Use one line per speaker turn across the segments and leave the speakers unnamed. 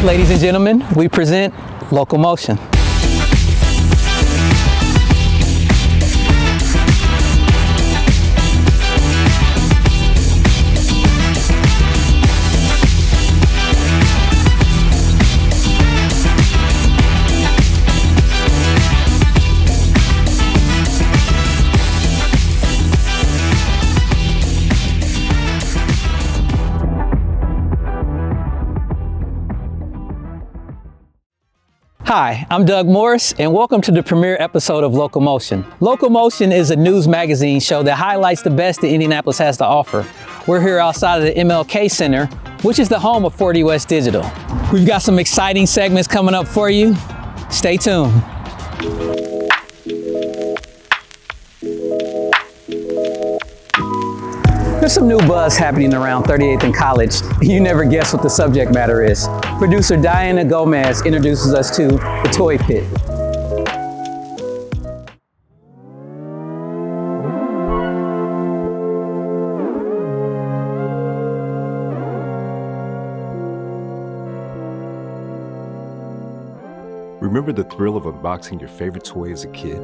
Ladies and gentlemen, we present LocalMotion. Hi, I'm Doug Morris, and welcome to the premiere episode of LocalMotion. LocalMotion is a news magazine show that highlights the best that Indianapolis has to offer. We're here outside of the MLK Center, which is the home of 40 West Digital. We've got some exciting segments coming up for you. Stay tuned. There's some new buzz happening around 38th and College. You never guess what the subject matter is. Producer Diana Gomez introduces us to the Toy Pit.
Remember the thrill of unboxing your favorite toy as a kid?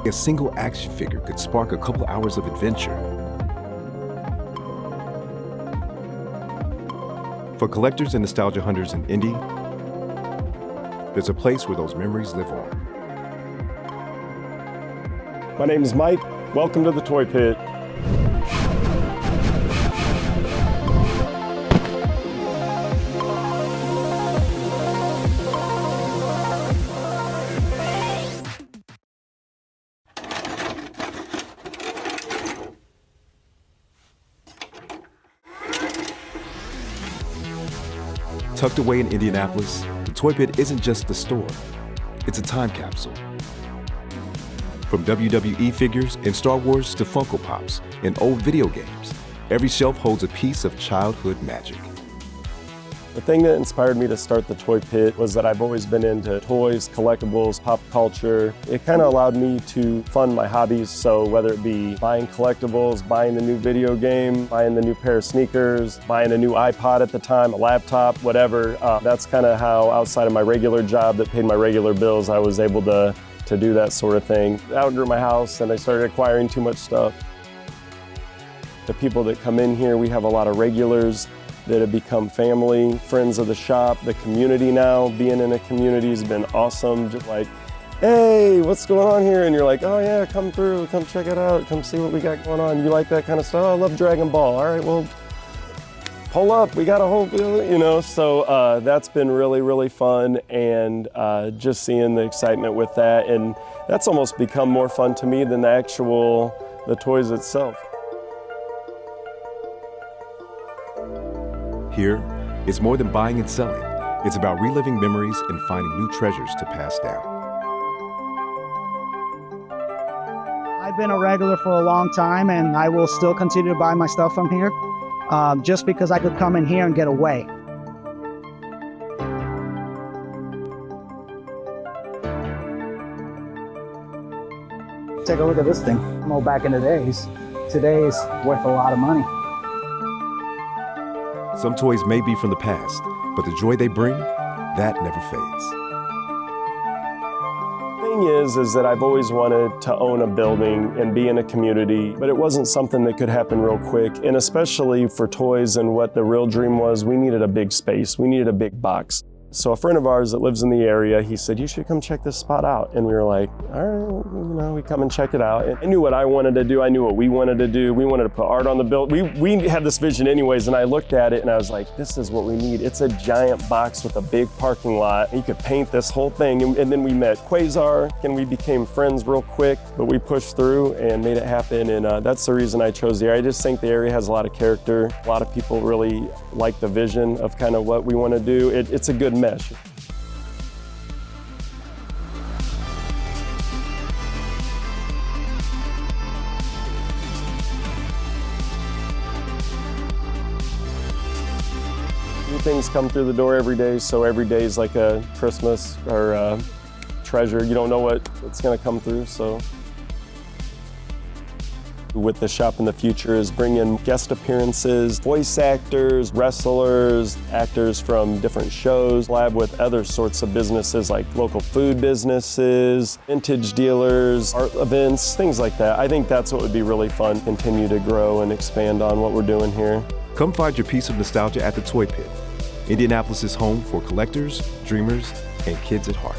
A single action figure could spark a couple hours of adventure. For collectors and nostalgia hunters in Indy, there's a place where those memories live on.
My name is Mike. Welcome to the Toy Pit.
Tucked away in Indianapolis, the Toy Pit isn't just a store, it's a time capsule. From WWE figures and Star Wars to Funko Pops and old video games, every shelf holds a piece of childhood magic.
The thing that inspired me to start the Toy Pit was that I've always been into toys, collectibles, pop culture. It kind of allowed me to fund my hobbies, so whether it be buying collectibles, buying the new video game, buying the new pair of sneakers, buying a new iPod at the time, a laptop, whatever, that's kind of how, outside of my regular job that paid my regular bills, I was able to do that sort of thing. I outgrew my house and I started acquiring too much stuff. The people that come in here, we have a lot of regulars that have become family, friends of the shop. The community now, being in a community has been awesome. Just like, hey, what's going on here? And you're like, oh yeah, come through, come check it out, come see what we got going on. You like that kind of stuff? Oh, I love Dragon Ball. All right, well, pull up, we got a whole, you know, so that's been really, really fun, and just seeing the excitement with that, and that's almost become more fun to me than the toys itself.
Here, it's more than buying and selling. It's about reliving memories and finding new treasures to pass down.
I've been a regular for a long time, and I will still continue to buy my stuff from here, just because I could come in here and get away. Take a look at this thing. Well, back in the days, today's worth a lot of money.
Some toys may be from the past, but the joy they bring, that never fades.
The thing is that I've always wanted to own a building and be in a community, but it wasn't something that could happen real quick. And especially for toys, and what the real dream was, we needed a big space. We needed a big box. So a friend of ours that lives in the area, he said, you should come check this spot out. And we were like, all right, we come and check it out. And I knew what I wanted to do. I knew what we wanted to do. We wanted to put art on the building. We had this vision anyways, and I looked at it and I was like, this is what we need. It's a giant box with a big parking lot. You could paint this whole thing. And then we met Quasar, and we became friends real quick, but we pushed through and made it happen. And that's the reason I chose the area. I just think the area has a lot of character. A lot of people really like the vision of kind of what we want to do. It's a good mesh. New things come through the door every day, so every day is like a Christmas or a treasure. You don't know what's going to come through, so with the Shop in the Future is bring in guest appearances, voice actors, wrestlers, actors from different shows, collab with other sorts of businesses like local food businesses, vintage dealers, art events, things like that. I think that's what would be really fun, continue to grow and expand on what we're doing here.
Come find your piece of nostalgia at the Toy Pit. Indianapolis is home for collectors, dreamers, and kids at heart.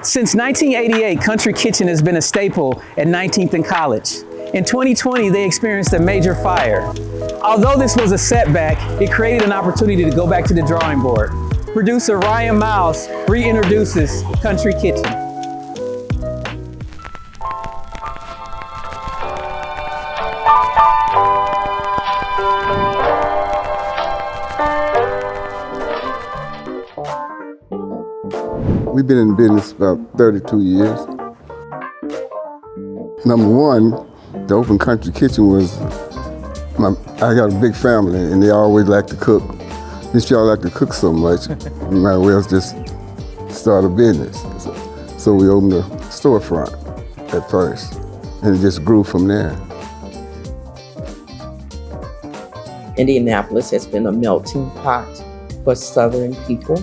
Since 1988, Kountry Kitchen has been a staple at 19th and College. In 2020, they experienced a major fire. Although this was a setback, it created an opportunity to go back to the drawing board. Producer Ryan Miles reintroduces Kountry Kitchen.
We've been in business about 32 years. Number one, the Open Kountry Kitchen was, I got a big family and they always like to cook. Since y'all like to cook so much, we might as well just start a business. So we opened a storefront at first and it just grew from there.
Indianapolis has been a melting pot for Southern people.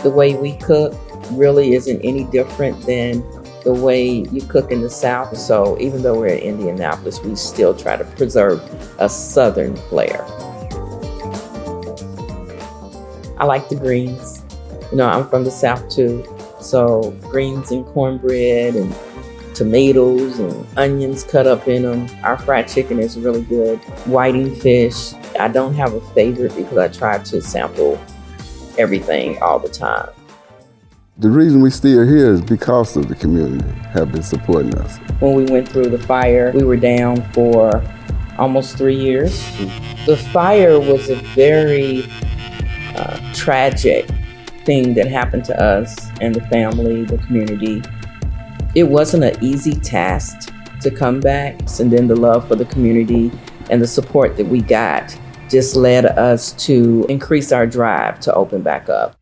The way we cook really isn't any different than the way you cook in the South. So even though we're in Indianapolis, we still try to preserve a Southern flair. I like the greens. You know, I'm from the South too. So greens and cornbread and tomatoes and onions cut up in them. Our fried chicken is really good. Whiting fish. I don't have a favorite because I try to sample everything all the time.
The reason we still here is because of the community have been supporting us.
When we went through the fire, we were down for almost 3 years. The fire was a very tragic thing that happened to us and the family, the community. It wasn't an easy task to come back, and then the love for the community and the support that we got just led us to increase our drive to open back up.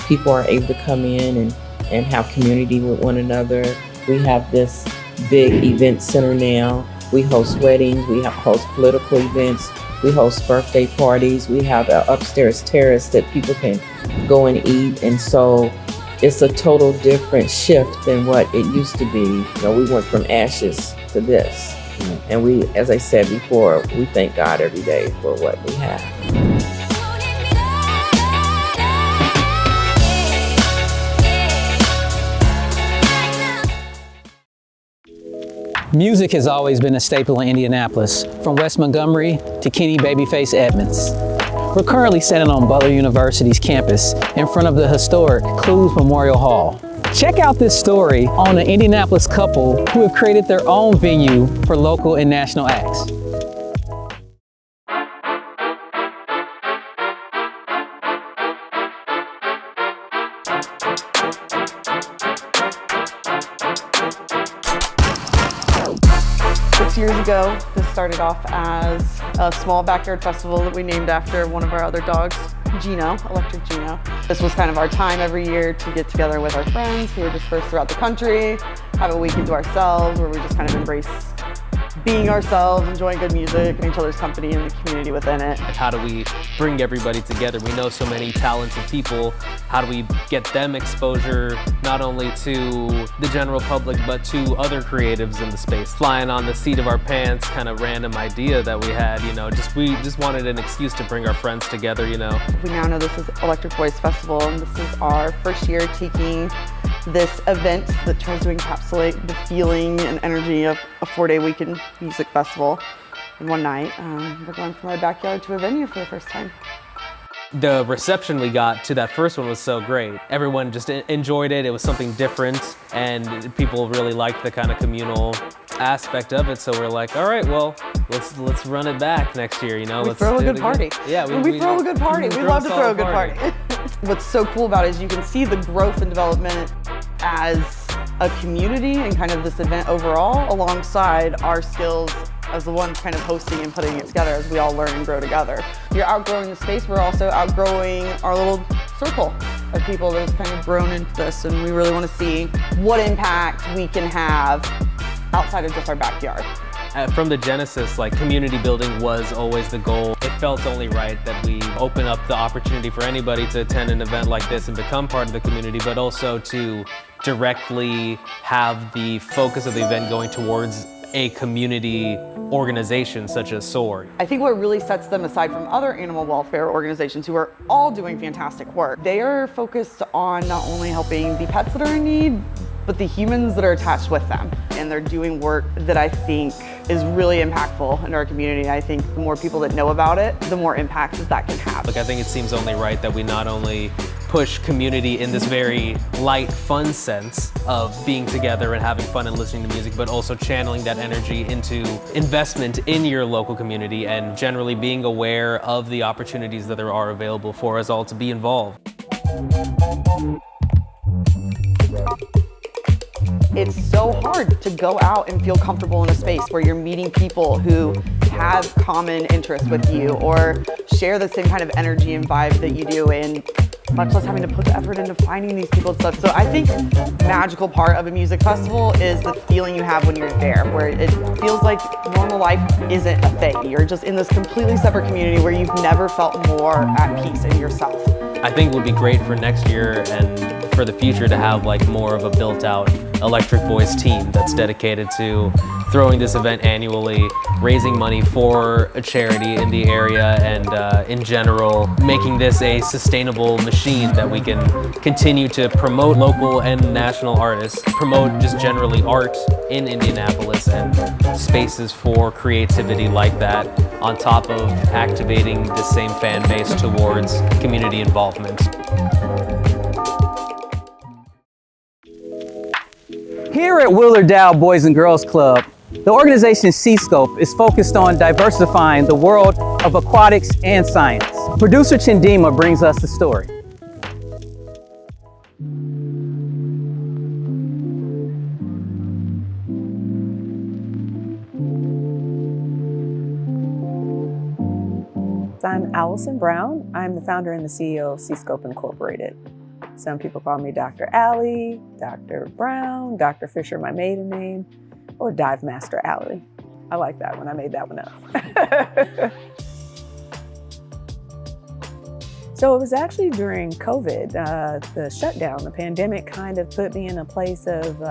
People are able to come in and have community with one another. We have this big event center now. We host weddings, we host political events, we host birthday parties, we have an upstairs terrace that people can go and eat. And so it's a total different shift than what it used to be. You know, we went from ashes to this. And we, as I said before, we thank God every day for what we have.
Music has always been a staple in Indianapolis, from West Montgomery to Kenny Babyface Edmonds. We're currently standing on Butler University's campus in front of the historic Clues Memorial Hall. Check out this story on an Indianapolis couple who have created their own venue for local and national acts.
Years ago, this started off as a small backyard festival that we named after one of our other dogs, Gino, Electric Gino. This was kind of our time every year to get together with our friends who were dispersed throughout the country, have a weekend to ourselves where we just kind of embrace being ourselves, enjoying good music, and each other's company and the community within it.
How do we bring everybody together? We know so many talented people. How do we get them exposure, not only to the general public, but to other creatives in the space? Flying on the seat of our pants, kind of random idea that we had, you know, we just wanted an excuse to bring our friends together, you know.
We now know this is Electric Voice Festival, and this is our first year taking this event that tries to encapsulate the feeling and energy of a 4-day weekend music festival in one night. We're going from our backyard to a venue for the first time.
The reception we got to that first one was so great. Everyone just enjoyed it. It was something different, and people really liked the kind of communal aspect of it. So we're like, all right, well, let's run it back next year. You know,
We
let's
throw a
do it
good party.
again. Yeah,
we throw a good party. We love to throw a good party. What's so cool about it is you can see the growth and development as a community and kind of this event overall, alongside our skills as the ones kind of hosting and putting it together as we all learn and grow together. You're outgrowing the space, we're also outgrowing our little circle of people that have kind of grown into this, and we really want to see what impact we can have outside of just our backyard.
From the genesis, like, community building was always the goal. It felt only right that we open up the opportunity for anybody to attend an event like this and become part of the community, but also to directly have the focus of the event going towards a community organization such as SOAR.
I think what really sets them aside from other animal welfare organizations who are all doing fantastic work, they are focused on not only helping the pets that are in need, but the humans that are attached with them. And they're doing work that I think is really impactful in our community. I think the more people that know about it, the more impact that can have.
Like, I think it seems only right that we not only push community in this very light, fun sense of being together and having fun and listening to music, but also channeling that energy into investment in your local community and generally being aware of the opportunities that there are available for us all to be involved.
It's so hard to go out and feel comfortable in a space where you're meeting people who have common interests with you or share the same kind of energy and vibe that you do, and much less having to put the effort into finding these people and stuff. So I think the magical part of a music festival is the feeling you have when you're there, where it feels like normal life isn't a thing. You're just in this completely separate community where you've never felt more at peace in yourself.
I think it would be great for next year and for the future to have like more of a built-out Electric Boys team that's dedicated to throwing this event annually, raising money for a charity in the area, and in general, making this a sustainable machine that we can continue to promote local and national artists, promote just generally art in Indianapolis and spaces for creativity like that, on top of activating the same fan base towards community involvement.
Here at Willard-Dow Boys and Girls Club, the organization Seascope is focused on diversifying the world of aquatics and science. Producer Chindima brings us the story.
I'm Allison Brown. I'm the founder and the CEO of Seascope Incorporated. Some people call me Dr. Allie, Dr. Brown, Dr. Fisher, my maiden name, or Dive Master Allie. I like that one. I made that one up. So it was actually during COVID, the shutdown, the pandemic kind of put me in a place of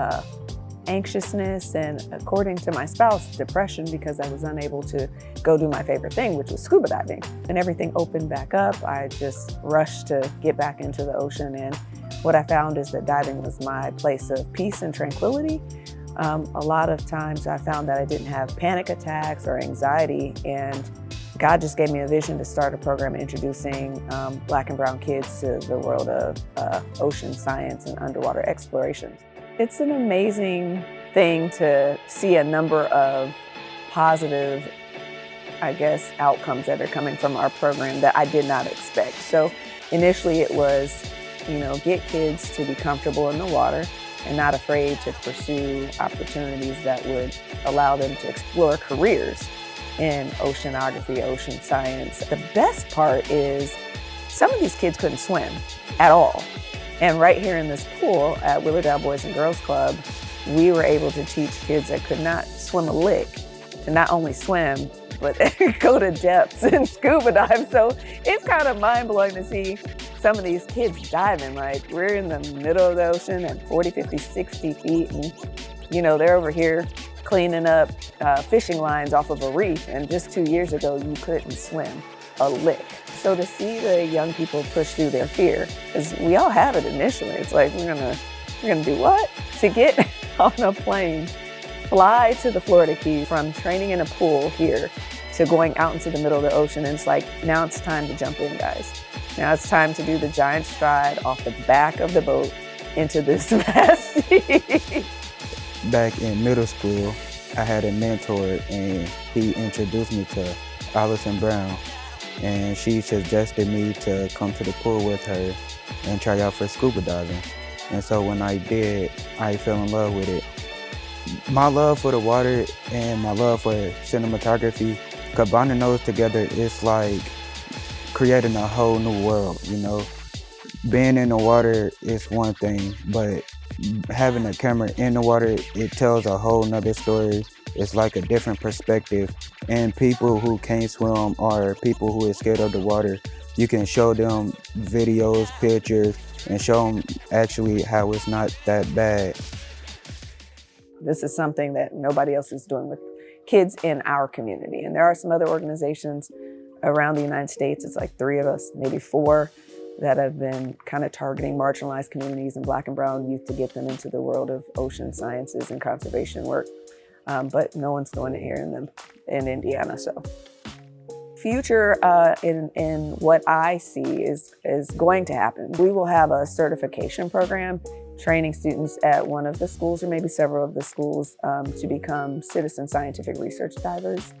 anxiousness and, according to my spouse, depression, because I was unable to go do my favorite thing, which was scuba diving. And everything opened back up. I just rushed to get back into the ocean, and what I found is that diving was my place of peace and tranquility. A lot of times I found that I didn't have panic attacks or anxiety, and God just gave me a vision to start a program introducing Black and brown kids to the world of ocean science and underwater exploration. It's an amazing thing to see a number of positive, I guess, outcomes that are coming from our program that I did not expect. So initially it was, get kids to be comfortable in the water and not afraid to pursue opportunities that would allow them to explore careers in oceanography, ocean science. The best part is some of these kids couldn't swim at all. And right here in this pool at Willard-Dow Boys and Girls Club, we were able to teach kids that could not swim a lick to not only swim, but go to depths and scuba dive. So it's kind of mind-blowing to see some of these kids diving. Like, we're in the middle of the ocean at 40, 50, 60 feet, and they're over here cleaning up fishing lines off of a reef. And just 2 years ago, you couldn't swim a lick. So to see the young people push through their fear, because we all have it initially. It's like, we're gonna do what? To get on a plane, fly to the Florida Keys, from training in a pool here to going out into the middle of the ocean. And it's like, now it's time to jump in, guys. Now it's time to do the giant stride off the back of the boat into this vast sea.
Back in middle school, I had a mentor and he introduced me to Allison Brown, and she suggested me to come to the pool with her and try out for scuba diving. And so when I did, I fell in love with it. My love for the water and my love for cinematography, combining those together, it's like creating a whole new world, you know? Being in the water is one thing, but having a camera in the water, it tells a whole nother story. It's like a different perspective. And people who can't swim or people who are scared of the water, you can show them videos, pictures, and show them actually how it's not that bad.
This is something that nobody else is doing with kids in our community. And there are some other organizations around the United States, it's like 3 of us, maybe 4, that have been kind of targeting marginalized communities and Black and brown youth to get them into the world of ocean sciences and conservation work. But no one's doing it here in Indiana. So future in what I see is going to happen. We will have a certification program training students at one of the schools or maybe several of the schools to become citizen scientific research divers.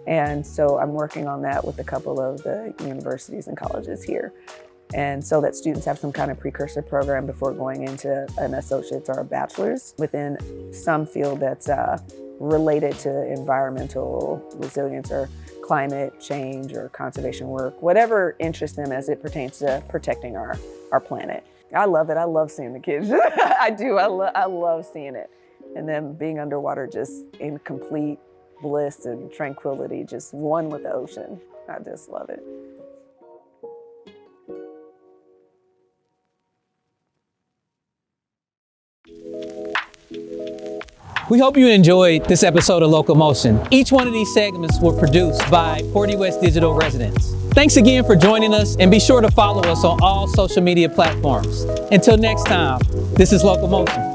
And so I'm working on that with a couple of the universities and colleges here. And so that students have some kind of precursor program before going into an associate's or a bachelor's within some field that's related to environmental resilience or climate change or conservation work, whatever interests them as it pertains to protecting our planet. I love it. I love seeing the kids. I do. I love seeing it. And them being underwater just in complete bliss and tranquility, just one with the ocean. I just love it.
We hope you enjoyed this episode of LocalMotion. Each one of these segments were produced by 40 West Digital residents. Thanks again for joining us, and be sure to follow us on all social media platforms. Until next time, this is LocalMotion.